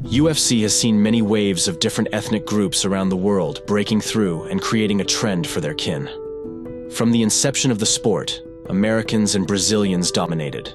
UFC has seen many waves of different ethnic groups around the world breaking through and creating a trend for their kin. From the inception of the sport, Americans and Brazilians dominated.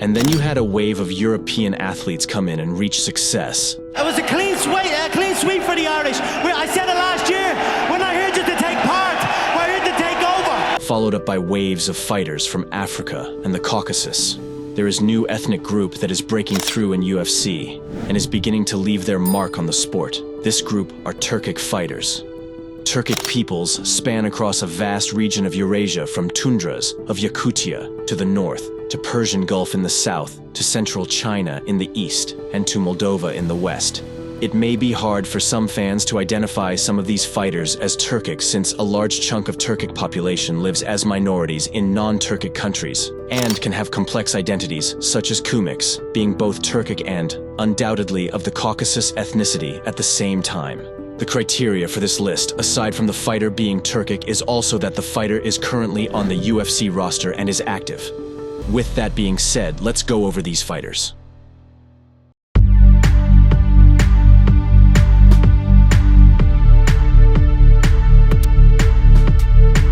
And then you had a wave of European athletes come in and reach success. It was a clean sweep for the Irish. I said it last year, we're not here just to take part, we're here to take over. Followed up by waves of fighters from Africa and the Caucasus. There is a new ethnic group that is breaking through in UFC and is beginning to leave their mark on the sport. This group are Turkic Fighters. Turkic peoples span across a vast region of Eurasia, from tundras of Yakutia to the north, to Persian Gulf in the south, to central China in the east, and to Moldova in the west. It may be hard for some fans to identify some of these fighters as Turkic, since a large chunk of Turkic population lives as minorities in non-Turkic countries, and can have complex identities, such as Kumyks, being both Turkic and, undoubtedly, of the Caucasus ethnicity at the same time. The criteria for this list, aside from the fighter being Turkic, is also that the fighter is currently on the UFC roster and is active. With that being said, let's go over these fighters.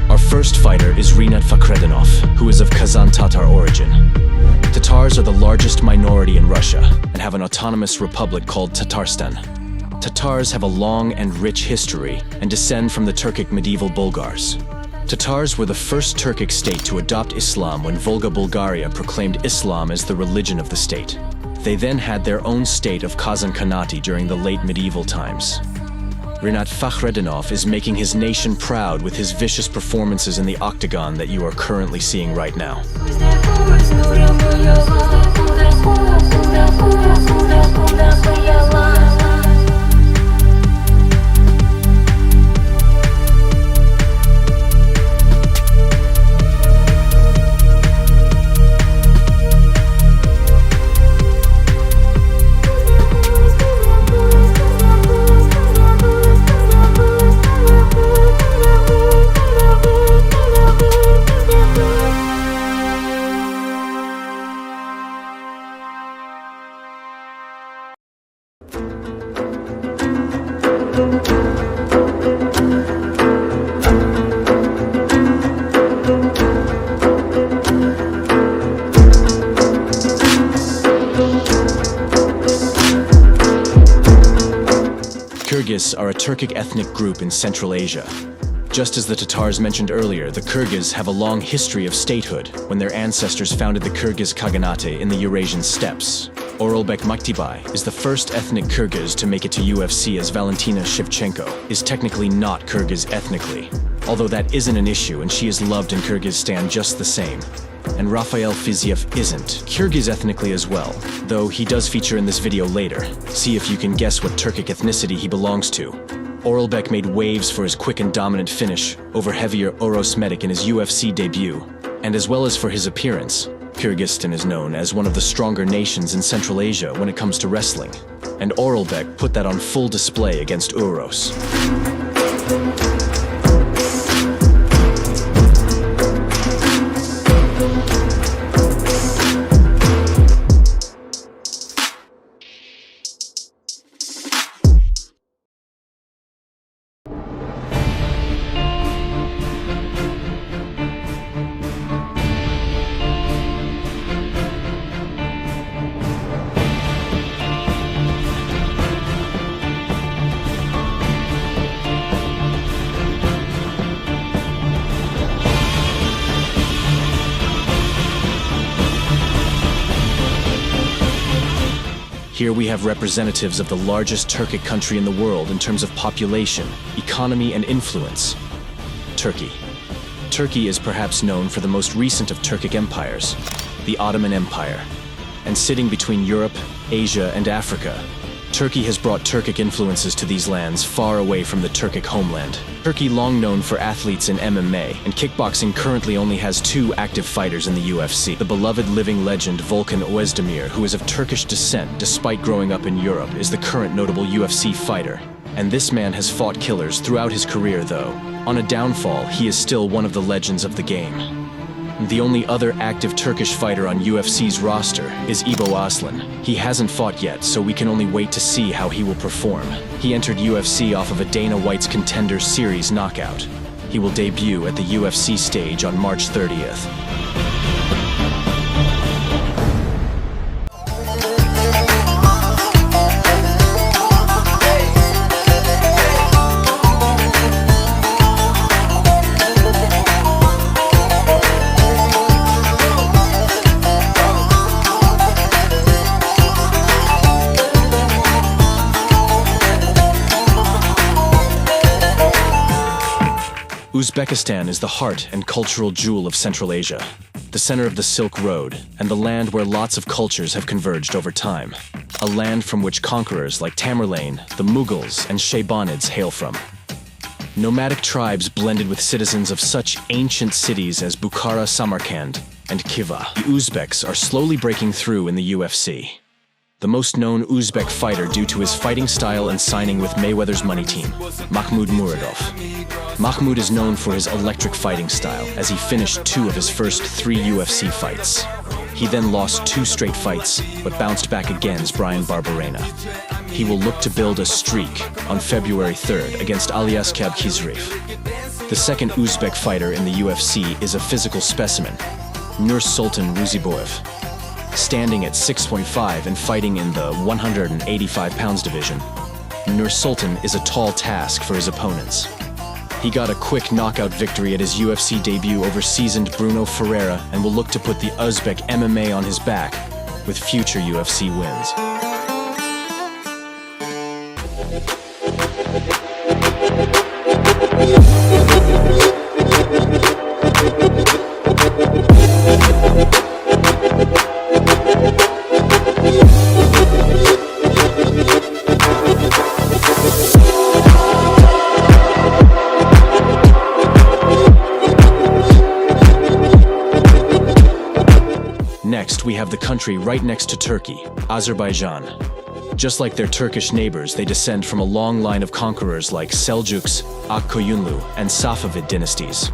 Our first fighter is Rinat Fakhretdinov, who is of Kazan Tatar origin. Tatars are the largest minority in Russia and have an autonomous republic called Tatarstan. Tatars have a long and rich history and descend from the Turkic medieval Bulgars. Tatars were the first Turkic state to adopt Islam when Volga Bulgaria proclaimed Islam as the religion of the state. They then had their own state of Kazan Khanate during the late medieval times. Rinat Fakhretdinov is making his nation proud with his vicious performances in the octagon that you are currently seeing right now. Kyrgyzs are a Turkic ethnic group in Central Asia. Just as the Tatars mentioned earlier, the Kyrgyz have a long history of statehood when their ancestors founded the Kyrgyz Khaganate in the Eurasian steppes. Oralbek Maktibai is the first ethnic Kyrgyz to make it to UFC, as Valentina Shevchenko is technically not Kyrgyz ethnically, although that isn't an issue and she is loved in Kyrgyzstan just the same. And Rafael Fiziev isn't Kyrgyz ethnically as well, though he does feature in this video later. See if you can guess what Turkic ethnicity he belongs to. Oralbek made waves for his quick and dominant finish over heavier Oros Medic in his UFC debut, and as well as for his appearance. Kyrgyzstan is known as one of the stronger nations in Central Asia when it comes to wrestling, and Oralbek put that on full display against Uros. Here we have representatives of the largest Turkic country in the world in terms of population, economy, and influence: Turkey. Turkey is perhaps known for the most recent of Turkic empires, the Ottoman Empire. And sitting between Europe, Asia, and Africa, Turkey has brought Turkic influences to these lands far away from the Turkic homeland. Turkey, long known for athletes in MMA and kickboxing, currently only has 2 active fighters in the UFC. The beloved living legend Volkan Oezdemir, who is of Turkish descent despite growing up in Europe, is the current notable UFC fighter. And this man has fought killers throughout his career, though. On a downfall, he is still one of the legends of the game. The only other active Turkish fighter on UFC's roster is Ibo Aslan. He hasn't fought yet, so we can only wait to see how he will perform. He entered UFC off of a Dana White's Contender Series knockout. He will debut at the UFC stage on March 30th. Uzbekistan is the heart and cultural jewel of Central Asia, the center of the Silk Road, and the land where lots of cultures have converged over time. A land from which conquerors like Tamerlane, the Mughals, and Shaybanids hail from. Nomadic tribes blended with citizens of such ancient cities as Bukhara, Samarkand, and Khiva. The Uzbeks are slowly breaking through in the UFC. The most known Uzbek fighter due to his fighting style and signing with Mayweather's money team, Mahmoud Muradov. Mahmoud is known for his electric fighting style, as he finished 2 of his first 3 UFC fights. He then lost 2 straight fights, but bounced back against Brian Barberena. He will look to build a streak on February 3rd against Aliaskhab Khizriev. The second Uzbek fighter in the UFC is a physical specimen, Nursultan Ruziboyev. Standing at 6'5" and fighting in the 185 pounds division, Nursultan is a tall task for his opponents. He got a quick knockout victory at his UFC debut over seasoned Bruno Ferreira and will look to put the Uzbek MMA on his back with future UFC wins. Next, we have the country right next to Turkey, Azerbaijan. Just like their Turkish neighbors, they descend from a long line of conquerors like Seljuks, Akkoyunlu, and Safavid dynasties.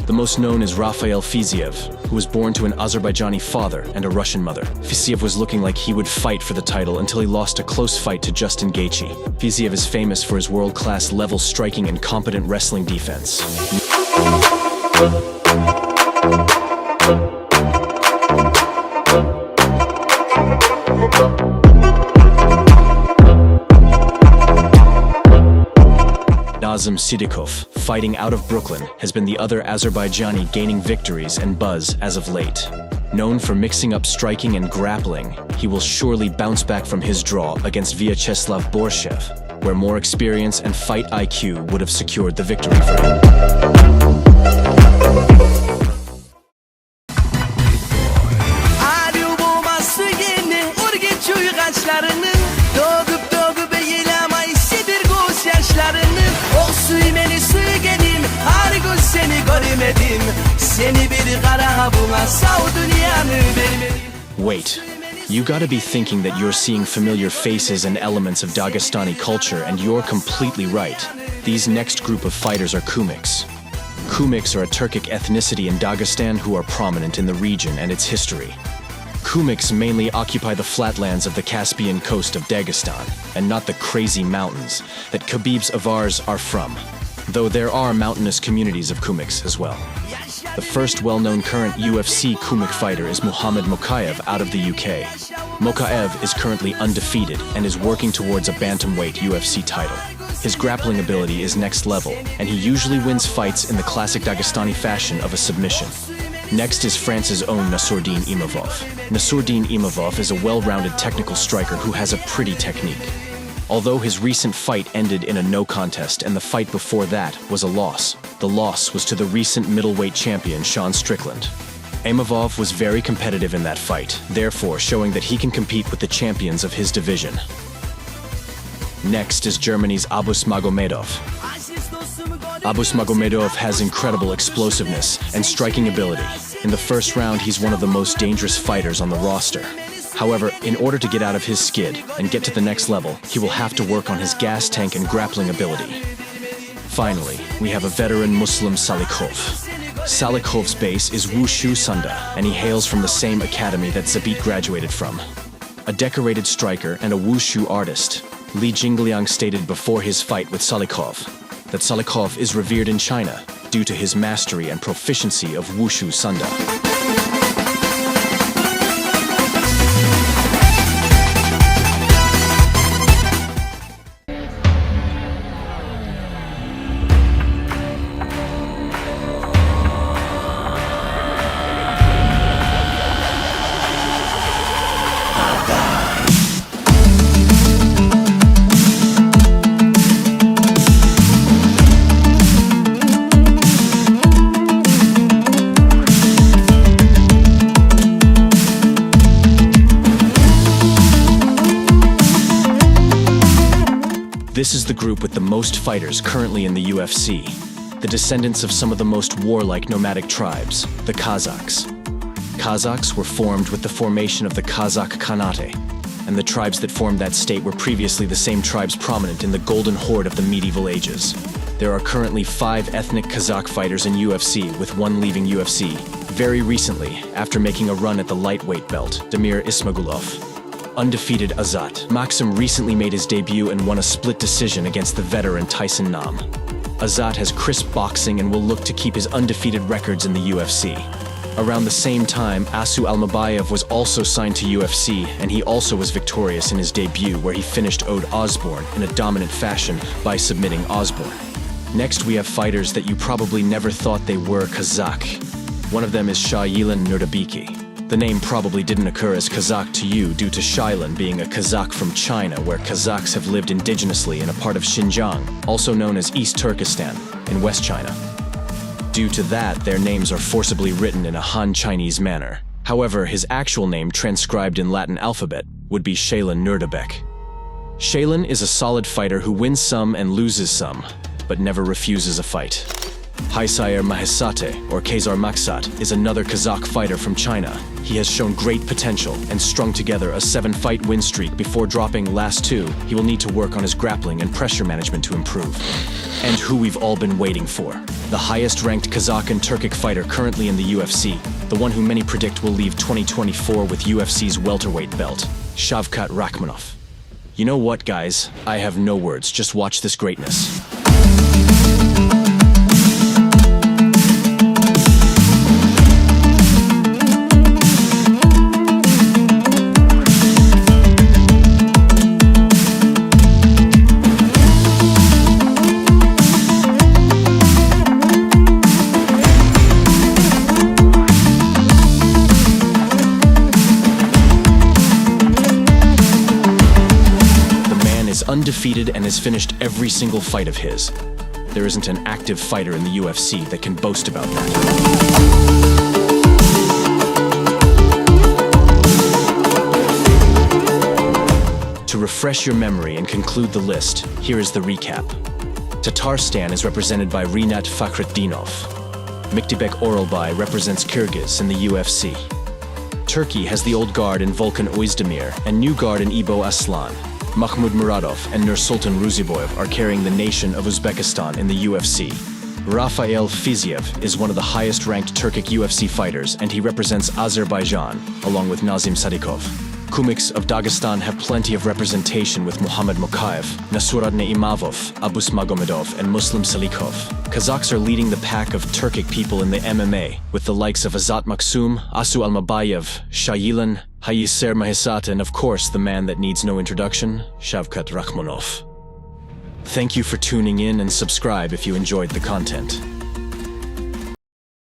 The most known is Rafael Fiziev, who was born to an Azerbaijani father and a Russian mother. Fiziev was looking like he would fight for the title until he lost a close fight to Justin Gaethje. Fiziev is famous for his world-class level striking and competent wrestling defense. Nazim Sidikov, fighting out of Brooklyn, has been the other Azerbaijani gaining victories and buzz as of late. Known for mixing up striking and grappling, he will surely bounce back from his draw against Vyacheslav Borshev, where more experience and fight IQ would have secured the victory for him. Wait, you gotta be thinking that you're seeing familiar faces and elements of Dagestani culture, and you're completely right. These next group of fighters are Kumyks. Kumyks are a Turkic ethnicity in Dagestan who are prominent in the region and its history. Kumyks mainly occupy the flatlands of the Caspian coast of Dagestan, and not the crazy mountains that Khabib's Avars are from, though there are mountainous communities of Kumyks as well. The first well-known current UFC Kumyk fighter is Muhammad Mokaev out of the UK. Mokaev is currently undefeated and is working towards a bantamweight UFC title. His grappling ability is next level, and he usually wins fights in the classic Dagestani fashion of a submission. Next is France's own Nassourdine Imavov. Nassourdine Imavov is a well-rounded technical striker who has a pretty technique. Although his recent fight ended in a no contest and the fight before that was a loss, the loss was to the recent middleweight champion Sean Strickland. Imavov was very competitive in that fight, therefore showing that he can compete with the champions of his division. Next is Germany's Abus Magomedov. Abus Magomedov has incredible explosiveness and striking ability. In the first round, he's one of the most dangerous fighters on the roster. However, in order to get out of his skid and get to the next level, he will have to work on his gas tank and grappling ability. Finally, we have a veteran Muslim Salikhov. Salikov's base is Wushu Sunda, and he hails from the same academy that Zabit graduated from. A decorated striker and a wushu artist, Li Jingliang stated before his fight with Salikov that Salikov is revered in China due to his mastery and proficiency of Wushu Sunda. This is the group with the most fighters currently in the UFC, the descendants of some of the most warlike nomadic tribes, the Kazakhs. Kazakhs were formed with the formation of the Kazakh Khanate, and the tribes that formed that state were previously the same tribes prominent in the Golden Horde of the medieval ages. There are currently 5 ethnic Kazakh fighters in UFC, with 1 leaving UFC very recently after making a run at the lightweight belt, Damir Ismagulov. Undefeated Azat Maxim recently made his debut and won a split decision against the veteran Tyson Nam. Azat has crisp boxing and will look to keep his undefeated records in the UFC. Around the same time, Asu Almabayev was also signed to UFC, and he also was victorious in his debut, where he finished Ode Osborne in a dominant fashion by submitting Osborne. Next, we have fighters that you probably never thought they were Kazakh. One of them is Shayilan Nurdabiki. The name probably didn't occur as Kazakh to you due to Shailan being a Kazakh from China, where Kazakhs have lived indigenously in a part of Xinjiang, also known as East Turkestan, in West China. Due to that, their names are forcibly written in a Han Chinese manner. However, his actual name, transcribed in Latin alphabet, would be Shailan Nurdabek. Shailan is a solid fighter who wins some and loses some, but never refuses a fight. Haisayer Mahesate, or Khazar Maksat, is another Kazakh fighter from China. He has shown great potential and strung together a 7-fight win streak before dropping last 2. He will need to work on his grappling and pressure management to improve. And who we've all been waiting for, the highest-ranked Kazakh and Turkic fighter currently in the UFC, the one who many predict will leave 2024 with UFC's welterweight belt, Shavkat Rakhmonov. You know what, guys? I have no words, just watch this greatness. Undefeated and has finished every single fight of his. There isn't an active fighter in the UFC that can boast about that. To refresh your memory and conclude the list, here is the recap. Tatarstan is represented by Rinat Fakhretdinov. Miktybek Oralbay represents Kyrgyz in the UFC. Turkey has the old guard in Volkan Ozdemir and new guard in Ibo Aslan. Mahmoud Muradov and Nursultan Ruziboyev are carrying the nation of Uzbekistan in the UFC. Rafael Fiziev is one of the highest-ranked Turkic UFC fighters, and he represents Azerbaijan, along with Nazim Sadikov. Kumyks of Dagestan have plenty of representation with Muhammad Mukayev, Nasuradne Imavov, Abus Magomedov, and Muslim Salikov. Kazakhs are leading the pack of Turkic people in the MMA, with the likes of Azat Maksum, Asu Almabayev, Shayilan, Hayiser Mahesat, and of course the man that needs no introduction, Shavkat Rakhmonov. Thank you for tuning in and subscribe if you enjoyed the content.